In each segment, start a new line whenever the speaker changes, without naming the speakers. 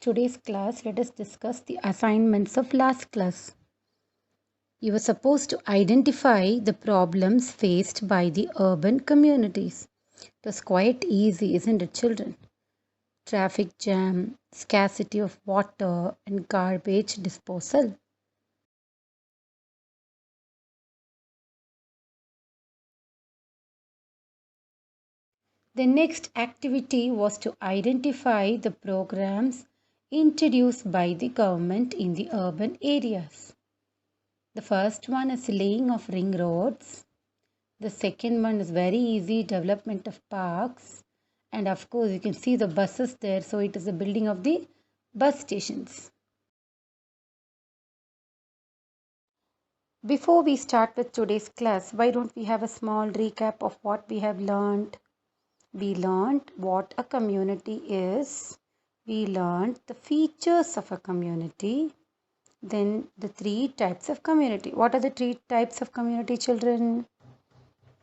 today's class, let us discuss the assignments of last class. You were supposed to identify the problems faced by the urban communities. It was quite easy, isn't it, children? Traffic jam, scarcity of water, and garbage disposal. The next activity was to identify the programs introduced by the government in the urban areas. The first one is laying of ring roads. The second one is very easy, development of parks. And of course, you can see the buses there. So it is the building of the bus stations. Before we start with today's class, why don't we have a small recap of what we have learned? We learned what a community is. We learned the features of a community. Then the three types of community. What are the three types of community, children?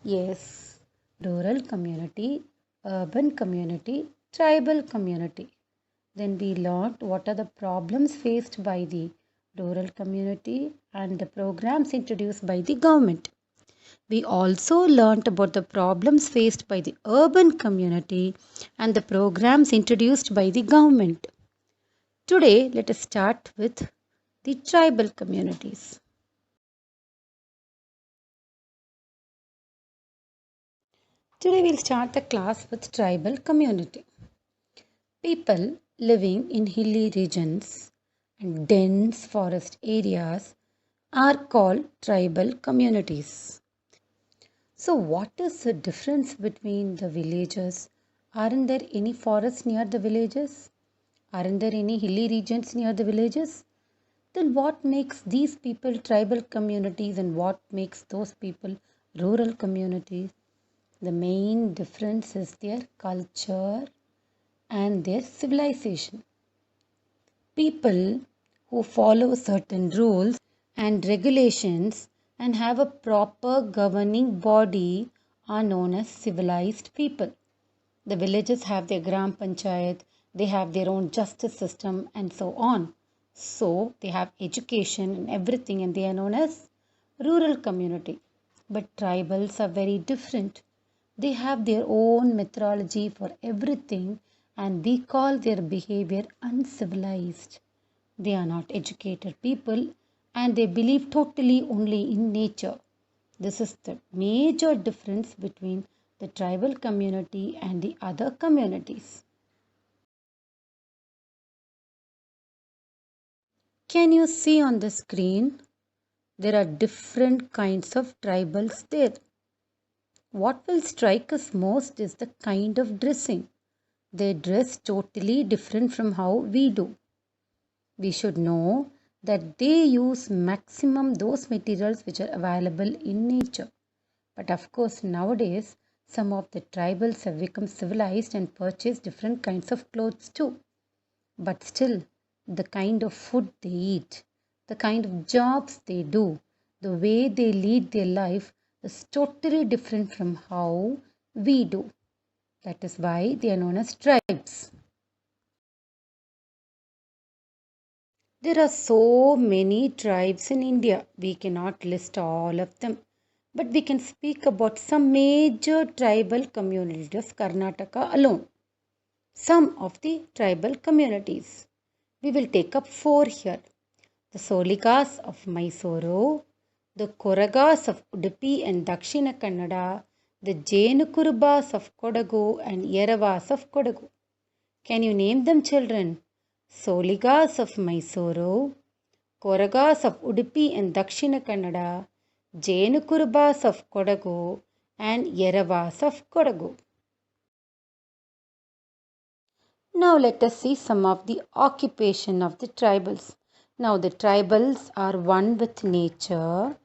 Yes, rural community, urban community, tribal community. Then we learned what are the problems faced by the rural community and the programs introduced by the government. We also learned about the problems faced by the urban community and the programs introduced by the government. Today, let us start with the tribal communities. Today, we'll start the class with tribal community. People living in hilly regions and dense forest areas are called tribal communities. So, what is the difference between the villages? Aren't there any forests near the villages? Aren't there any hilly regions near the villages? Then, what makes these people tribal communities and what makes those people rural communities? The main difference is their culture and their civilization. People who follow certain rules and regulations and have a proper governing body are known as civilized people. The villages have their gram panchayat, they have their own justice system, and so on. So they have education and everything, and they are known as rural community. But tribals are very different. They have their own methodology for everything, and we call their behavior uncivilized. They are not educated people and they believe totally only in nature. This is the major difference between the tribal community and the other communities. Can you see on the screen? There are different kinds of tribals there. What will strike us most is the kind of dressing. They dress totally different from how we do. We should know that they use maximum those materials which are available in nature. But of course, nowadays, some of the tribals have become civilized and purchase different kinds of clothes too. But still, the kind of food they eat, the kind of jobs they do, the way they lead their life is totally different from how we do. That is why they are known as tribes. There are so many tribes in India, we cannot list all of them. But we can speak about some major tribal communities of Karnataka alone. Some of the tribal communities. We will take up four here. The Solikas of Mysuru, the Koragas of Udupi and Dakshina Kannada, the Jainakurubas of Kodagu and Yeravas of Kodagu. Can you name them, children? Soligas of Mysuru, Koragas of Udupi and Dakshina Kannada, Jainakurubas of Kodagu and Yeravas of Kodagu. Now let us see some of the occupation of the tribals. Now the tribals are one with nature.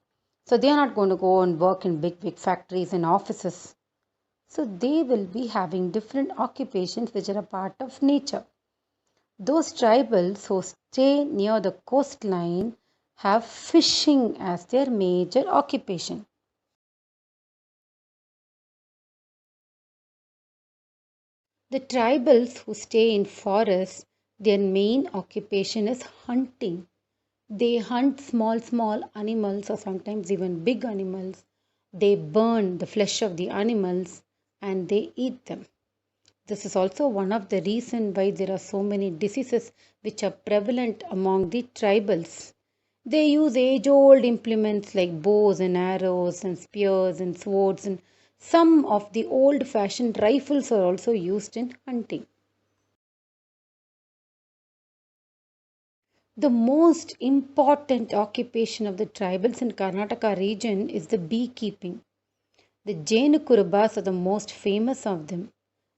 So they are not going to go and work in big factories and offices. So they will be having different occupations which are a part of nature. Those tribals who stay near the coastline have fishing as their major occupation. The tribals who stay in forests Their main occupation is hunting. They hunt small animals or sometimes even big animals. They burn the flesh of the animals and they eat them. This is also one of the reasons why there are so many diseases which are prevalent among the tribals. They use age old implements like bows and arrows and spears and swords, and some of the old fashioned rifles are also used in hunting. The most important occupation of the tribals in Karnataka region is the beekeeping. The Jain Kurubas are the most famous of them.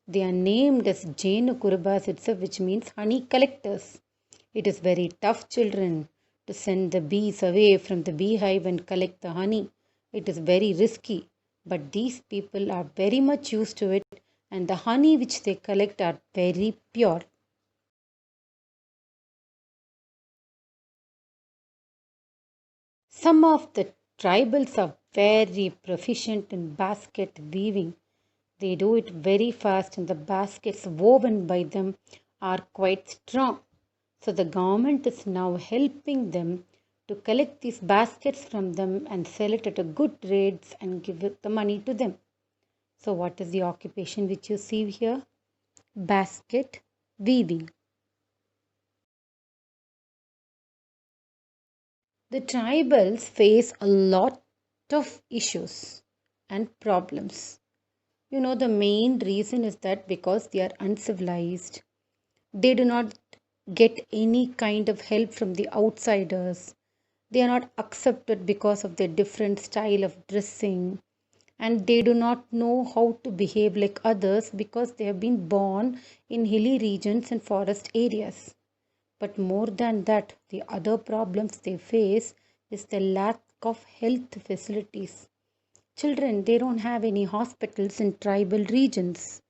They are named as Jain Kurubas itself, which means honey collectors. It is very tough, children, to send the bees away from the beehive and collect the honey. It is very risky, but these people are very much used to it, and the honey which they collect are very pure. Some of the tribals are very proficient in basket weaving. They do it very fast, and the baskets woven by them are quite strong. So, the government is now helping them to collect these baskets from them and sell it at a good rates and give the money to them. So, what is the occupation which you see here? Basket weaving. The tribals face a lot of issues and problems. The main reason is that because they are uncivilized, they do not get any kind of help from the outsiders. They are not accepted because of their different style of dressing, and they do not know how to behave like others because they have been born in hilly regions and forest areas. But more than that, the other problems they face is the lack of health facilities. Children, they don't have any hospitals in tribal regions.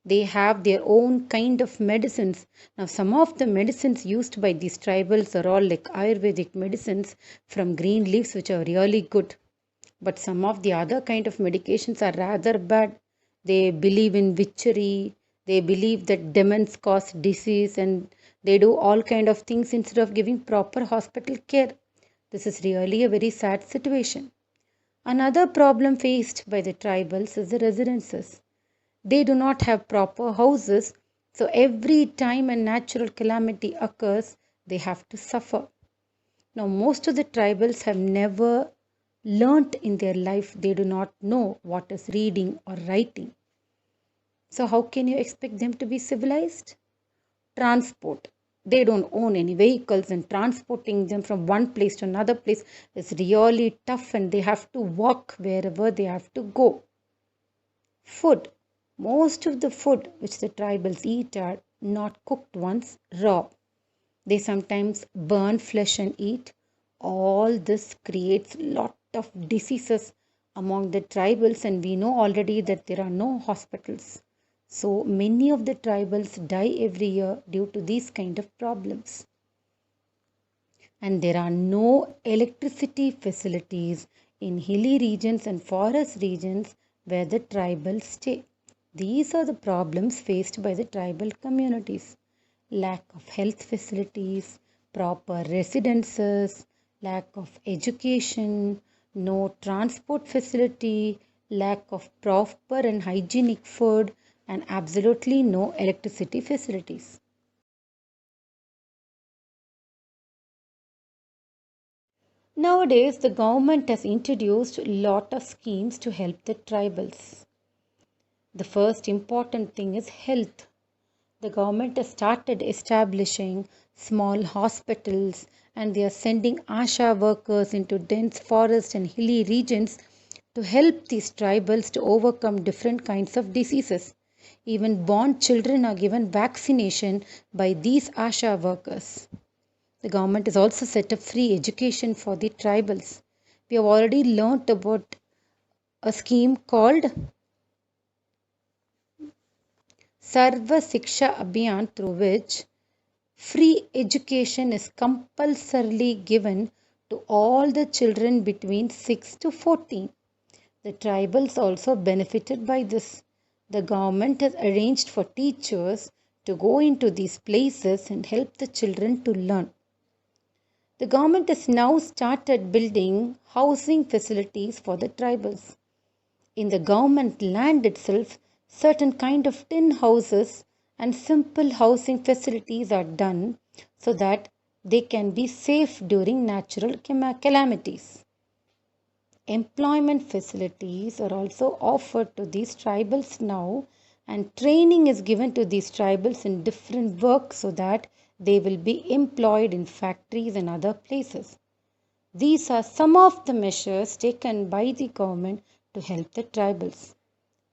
They have their own kind of medicines. Now, some of the medicines used by these tribals are all like Ayurvedic medicines from green leaves, which are really good. But some of the other kind of medications are rather bad. They believe in witchery. They believe that demons cause disease, and they do all kind of things instead of giving proper hospital care. This is really a very sad situation. Another problem faced by the tribals is the residences. They do not have proper houses, so every time a natural calamity occurs, they have to suffer. Now, most of the tribals have never learnt in their life, they do not know what is reading or writing. So, how can you expect them to be civilized? Transport. They don't own any vehicles, and transporting them from one place to another place is really tough, and they have to walk wherever they have to go. Food. Most of the food which the tribals eat are not cooked ones, raw. They sometimes burn flesh and eat. All this creates lot of diseases among the tribals, and we know already that there are no hospitals. So many of the tribals die every year due to these kind of problems. And there are no electricity facilities in hilly regions and forest regions where the tribals stay. These are the problems faced by the tribal communities. Lack of health facilities, proper residences, lack of education, no transport facility, lack of proper and hygienic food, and absolutely no electricity facilities. Nowadays, the government has introduced a lot of schemes to help the tribals. The first important thing is health. The government has started establishing small hospitals, and they are sending ASHA workers into dense forest and hilly regions to help these tribals to overcome different kinds of diseases. Even born children are given vaccination by these ASHA workers. The government has also set up free education for the tribals. We have already learnt about a scheme called Sarva Siksha Abhiyan, through which free education is compulsorily given to all the children between 6 to 14. The tribals also benefited by this. The government has arranged for teachers to go into these places and help the children to learn. The government has now started building housing facilities for the tribals. In the government land itself, certain kind of tin houses and simple housing facilities are done so that they can be safe during natural calamities. Employment facilities are also offered to these tribals now, and training is given to these tribals in different work so that they will be employed in factories and other places. These are some of the measures taken by the government to help the tribals,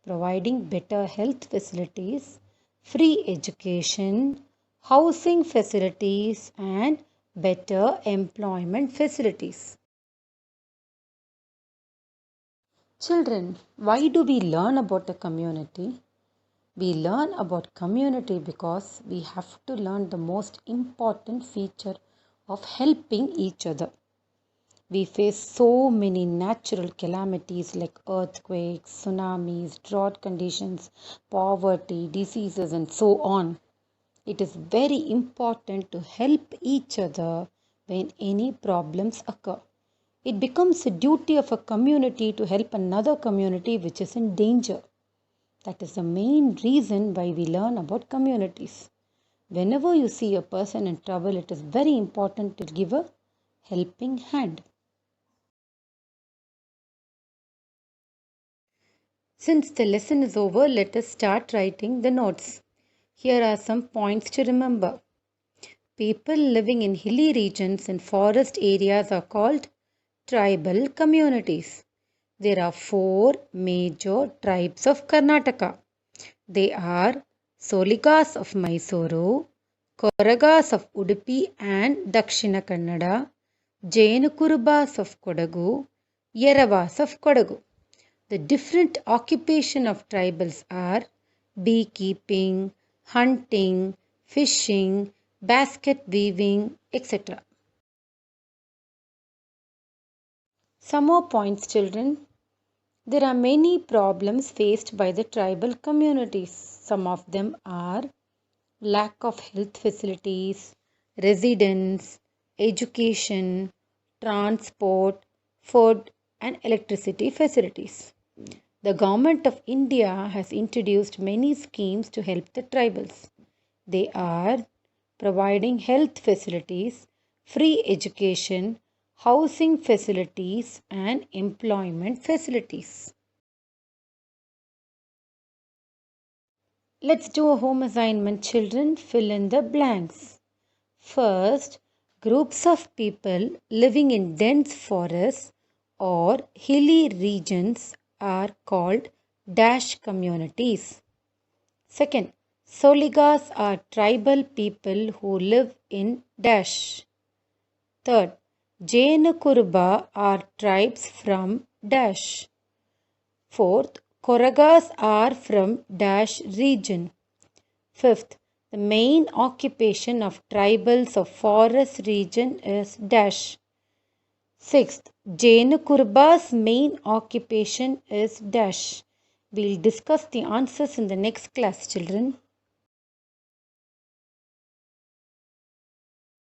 providing better health facilities, free education, housing facilities, and better employment facilities. Children, why do we learn about a community? We learn about community because we have to learn the most important feature of helping each other. We face so many natural calamities like earthquakes, tsunamis, drought conditions, poverty, diseases, and so on. It is very important to help each other when any problems occur. It becomes a duty of a community to help another community which is in danger. That is the main reason why we learn about communities. Whenever you see a person in trouble, it is very important to give a helping hand. Since the lesson is over, let us start writing the notes. Here are some points to remember. People living in hilly regions and forest areas are called tribal communities. There are 4 major tribes of Karnataka. They are Soligas of Mysuru, Koragas of Udupi and Dakshina Kannada, Jainakurubas of Kodagu, Yeravas of Kodagu. The different occupation of tribals are beekeeping, hunting, fishing, basket weaving, etc. Some more points, children. There are many problems faced by the tribal communities. Some of them are lack of health facilities, residence, education, transport, food, and electricity facilities. The Government of India has introduced many schemes to help the tribals. They are providing health facilities, free education, housing facilities, and employment facilities. Let's do a home assignment, children. Fill in the blanks. First, groups of people living in dense forests or hilly regions are called dash communities. Second, Soligas are tribal people who live in dash. Third, Jainakuruba are tribes from dash. Fourth, Koragas are from dash region. Fifth, the main occupation of tribals of forest region is dash. Sixth, Jainakuruba's main occupation is dash. We'll discuss the answers in the next class, children.